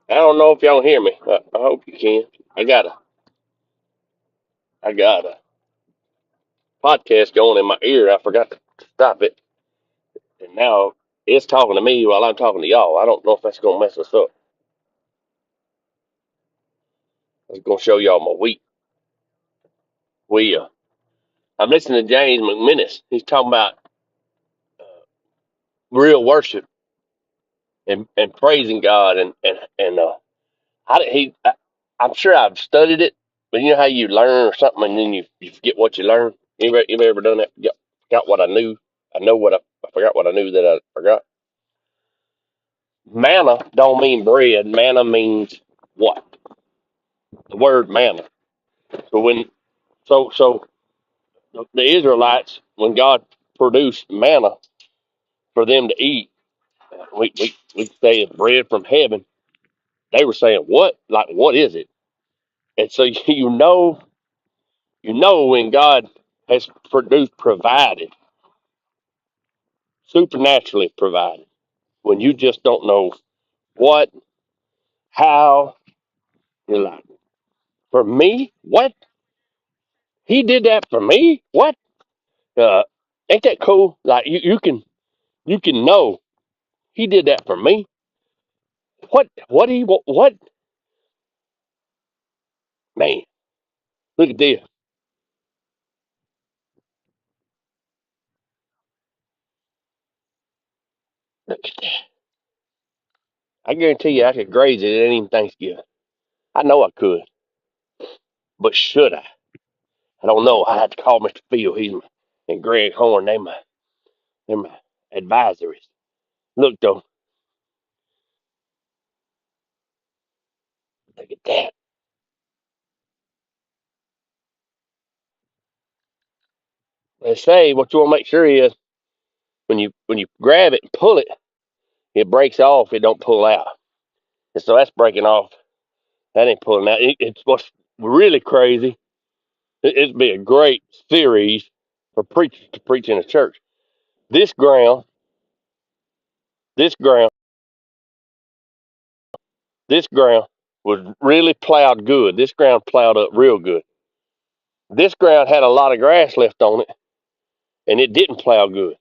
I don't know if y'all hear me. I hope you can. I got a I got a podcast going in my ear. I forgot to stop it, and now it's talking to me while I'm talking to y'all. I don't know if that's gonna mess us up. I was gonna show y'all my week. We I'm listening to James McMinnis. He's talking about real worship and praising God and how did he? I'm sure I've studied it, but you know how you learn or something and then you forget what you learned. You ever done that? Forgot what I knew. I know what I forgot what I knew that I forgot. Manna don't mean bread. Manna means what? The word manna. So when so the Israelites, when God produced manna for them to eat, we say it's bread from heaven. They were saying, what? Like, what is it? And so you know when God has provided, supernaturally provided, when you just don't know what, how, you're like, for me? What? He did that for me? What? Uh, ain't that cool? Like you can know he did that for me. What man, look at this. Look at that. I guarantee you I could graze it at any Thanksgiving. I know I could, but should I? I don't know. I had to call Mr. Field. And Greg Horn. They my advisories. Look though, look at that. They say what you want to make sure is when you grab it and pull it, it breaks off. It don't pull out. And so that's breaking off. That ain't pulling out. It's what's really crazy. It'd be a great series for preachers to preach in a church. This ground, this ground, this ground was really plowed good. This ground plowed up real good. This ground had a lot of grass left on it, and it didn't plow good.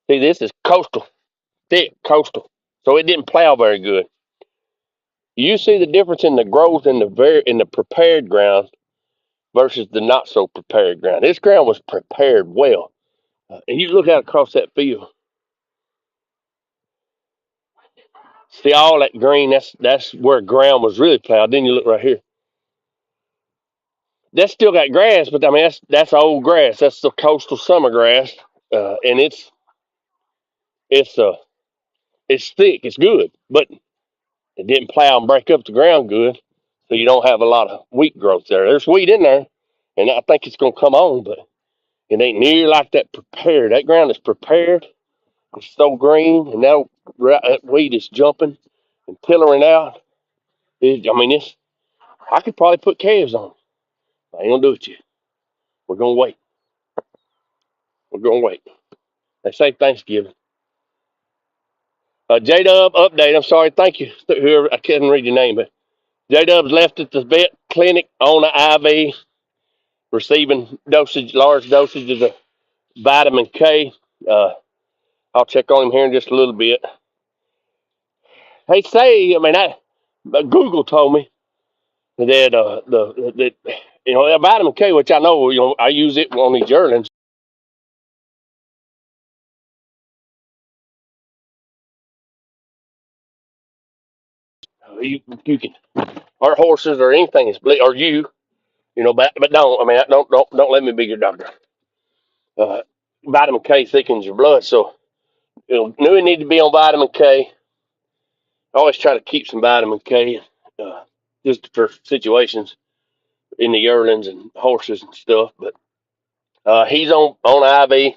See, this is coastal, thick coastal, so it didn't plow very good. You see the difference in the growth in the prepared ground versus the not so prepared ground. This ground was prepared well, and you look out across that field, see all that green. That's where ground was really plowed. Then you look right here. That's still got grass, but I mean that's old grass. That's the coastal summer grass, and it's uh it's thick. It's good, but it didn't plow and break up the ground good, so you don't have a lot of wheat growth there. There's wheat in there, and I think it's gonna come on, but it ain't near like that prepared. That ground is prepared. It's so green, and now that wheat is jumping and tillering out. I mean, I could probably put calves on it. I ain't gonna do it yet. We're gonna wait. We're gonna wait. They say Thanksgiving. J Dub update. I'm sorry. Thank you, whoever. I couldn't read your name, but J Dub's left at the vet clinic on the IV, receiving large dosages of vitamin K. Uh, I'll check on him here in just a little bit. They say, I mean, Google told me that that vitamin K, which I know, I use it on these yearlings. You can, our horses or anything is or but don't. I mean, don't let me be your doctor. Uh, Vitamin K thickens your blood, so knew he needed to be on vitamin K. I always try to keep some vitamin K, just for situations in the yearlings and horses and stuff. But he's on IV.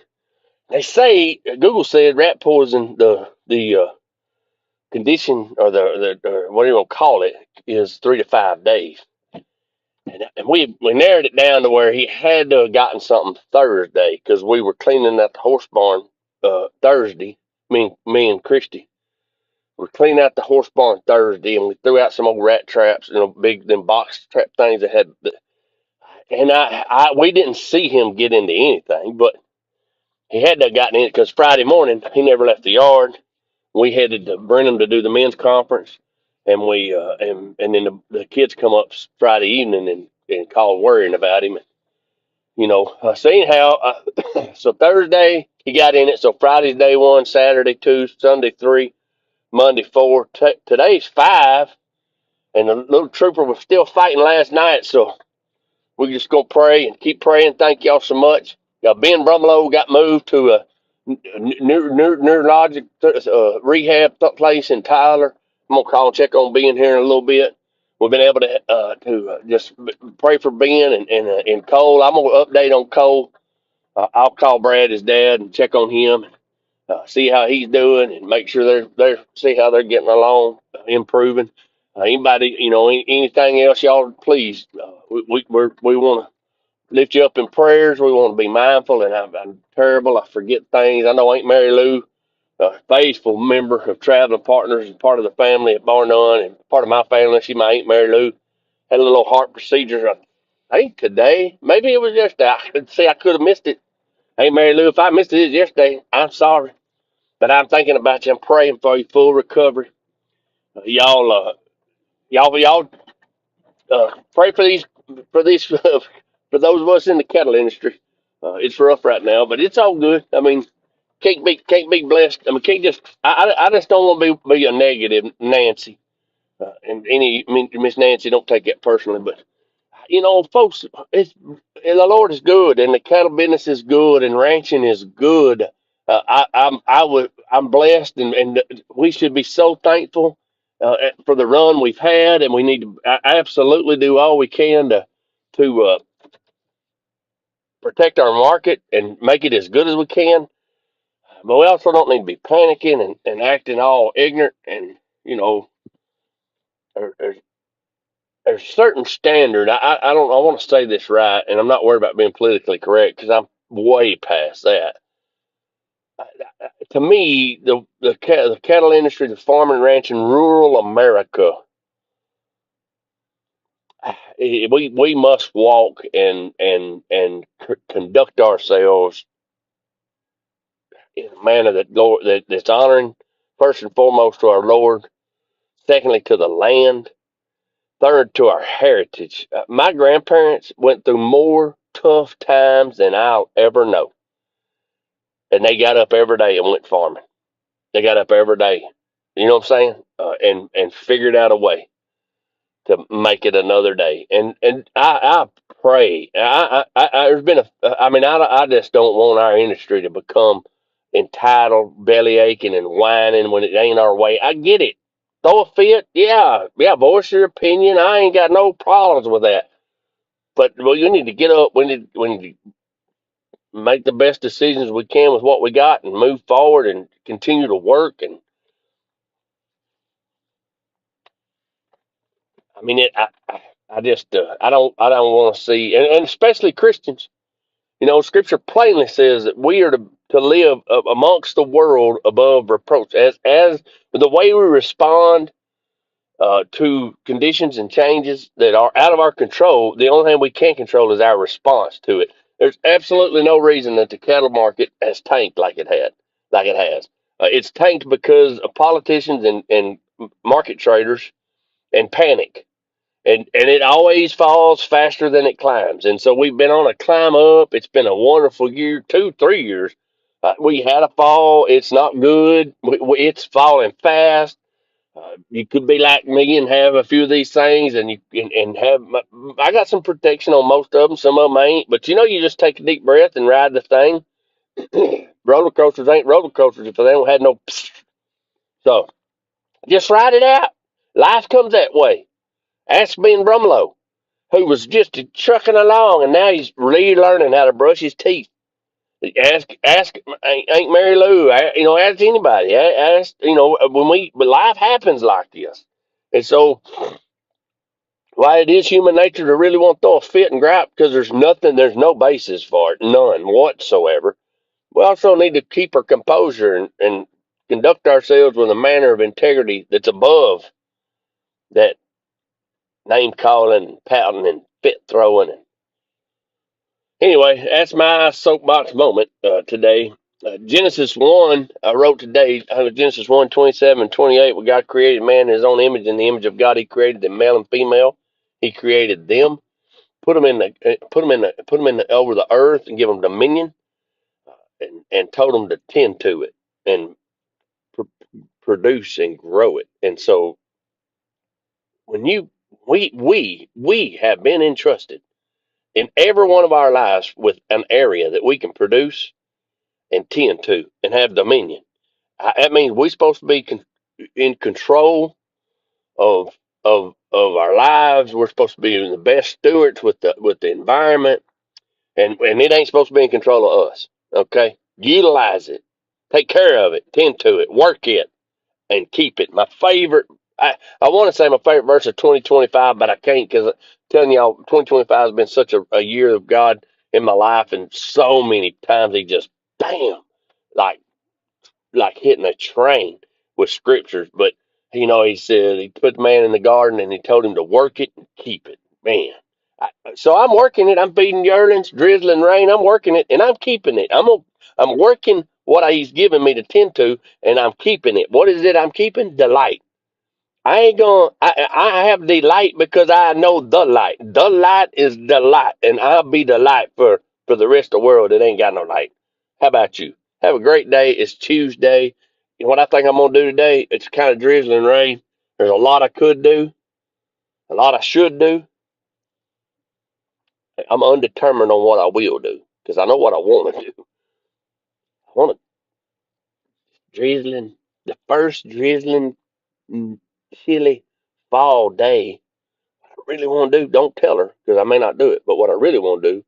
They say Google said rat poison the condition or the what do you want to call it is 3 to 5 days. And we narrowed it down to where he had to have gotten something Thursday because we were cleaning out the horse barn Thursday. Me and Christy We cleaned out the horse barn Thursday, and we threw out some old rat traps, big them box trap things that had. And we didn't see him get into anything, but he had to have gotten in it because Friday morning he never left the yard. We headed to Brenham to do the men's conference, and and then the kids come up Friday evening and call worrying about him. Seeing how so Thursday he got in it. So Friday's day one, Saturday two, Sunday three, Monday four. Today's five, and the little trooper was still fighting last night. So we're just gonna pray and keep praying. Thank y'all so much. Ben Brumlow got moved to a neurologic rehab place in Tyler. I'm gonna call and check on Ben here in a little bit. We've been able to just pray for Ben and Cole. I'm gonna update on Cole. I'll call Brad, his dad, and check on him, see how he's doing, and make sure they're see how they're getting along, improving. Anybody, anything else, y'all, please. We want to lift you up in prayers. We want to be mindful, and I'm terrible. I forget things. I know Aunt Mary Lou, a faithful member of Travelin Partners, and part of the family at Bar None, and part of my family. She, my Aunt Mary Lou, had a little heart procedure. I think today, maybe it was yesterday. I could have missed it. Hey, Mary Lou, if I missed it yesterday, I'm sorry. But I'm thinking about you. I'm praying for you, full recovery. Y'all, pray for these, for those of us in the cattle industry. It's rough right now, but it's all good. I mean, can't be blessed. I mean, can't just. I just don't want to be a negative Nancy. Miss Nancy, don't take it personally, but folks, the Lord is good, and the cattle business is good, and ranching is good. I'm blessed, and we should be so thankful for the run we've had, and we need to absolutely do all we can to protect our market and make it as good as we can. But we also don't need to be panicking and acting all ignorant, and there, there's a certain standard. I don't. I want to say this right, and I'm not worried about being politically correct because I'm way past that. To me, the cattle industry, the farming and ranch in rural America, we must walk and conduct ourselves in a manner that's honoring first and foremost to our Lord, secondly to the land, third to our heritage. My grandparents went through more tough times than I'll ever know, and they got up every day and went farming. They got up every day. You know what I'm saying? And figured out a way to make it another day. And I pray. There's been I mean, I just don't want our industry to become entitled, belly aching, and whining when it ain't our way. I get it. Throw a fit, yeah, yeah. Voice your opinion. I ain't got no problems with that. But you need to get up. We need to make the best decisions we can with what we got and move forward and continue to work. And I mean, I just, I don't want to see, and especially Christians. Scripture plainly says that we are to live amongst the world above reproach. As the way we respond to conditions and changes that are out of our control, the only thing we can control is our response to it. There's absolutely no reason that the cattle market has tanked like it has. It's tanked because of politicians and market traders and panic. And it always falls faster than it climbs. And so we've been on a climb up. It's been a wonderful year, 2 3 years. We had a fall. It's not good. It's falling fast. You could be like me and have a few of these things, and have. I got some protection on most of them. Some of them ain't. But you just take a deep breath and ride the thing. Roller coasters ain't roller coasters if they don't have no. Psst. So just ride it out. Life comes that way. Ask Ben Brumlow, who was just trucking along, and now he's relearning how to brush his teeth. Ask Aunt Mary Lou. Ask anybody. Ask but life happens like this, and so while it is human nature to really want to throw a fit and gripe because there's no basis for it, none whatsoever. We also need to keep our composure and conduct ourselves with a manner of integrity that's above that name calling and pouting and fit throwing. And anyway, that's my soapbox moment today. Genesis 1, I wrote today, Genesis 1, 27 and 28, where God created man in his own image. In the image of God, he created them, male and female. He created them, put them in the, over the earth and give them dominion, and told them to tend to it and pr- produce and grow it. And so when you, we have been entrusted in every one of our lives with an area that we can produce and tend to and have dominion. That means we're supposed to be in control of of our lives. We're supposed to be the best stewards with the environment, and it ain't supposed to be in control of us. Okay, utilize it, take care of it, tend to it, work it, and keep it. My favorite. I want to say my favorite verse of 2025, but I can't because I'm telling y'all, 2025 has been such a year of God in my life, and so many times He just bam, like hitting a train with scriptures. But he said He put the man in the garden and He told him to work it and keep it. Man, so I'm working it. I'm feeding yearlings, drizzling rain. I'm working it and I'm keeping it. I'm working what He's given me to tend to, and I'm keeping it. What is it I'm keeping? Delight. I ain't gonna. I have delight because I know the light. The light is the light, and I'll be the light for the rest of the world that ain't got no light. How about you? Have a great day. It's Tuesday. And what I think I'm gonna do today, it's kind of drizzling rain. There's a lot I could do, a lot I should do. I'm undetermined on what I will do because I know what I want to do. I want to drizzling, the first drizzling, chilly fall day. I really want to do, don't tell her because I may not do it, but what I really want to do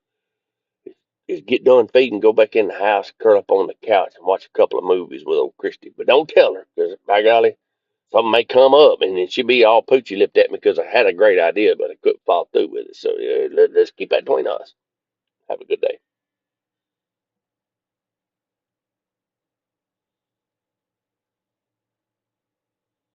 is get done feeding, go back in the house, curl up on the couch, and watch a couple of movies with old Christy. But don't tell her because, by golly, something may come up and then she'll be all poochy lipped at me because I had a great idea, but I couldn't follow through with it. So let's keep that between us. Have a good day.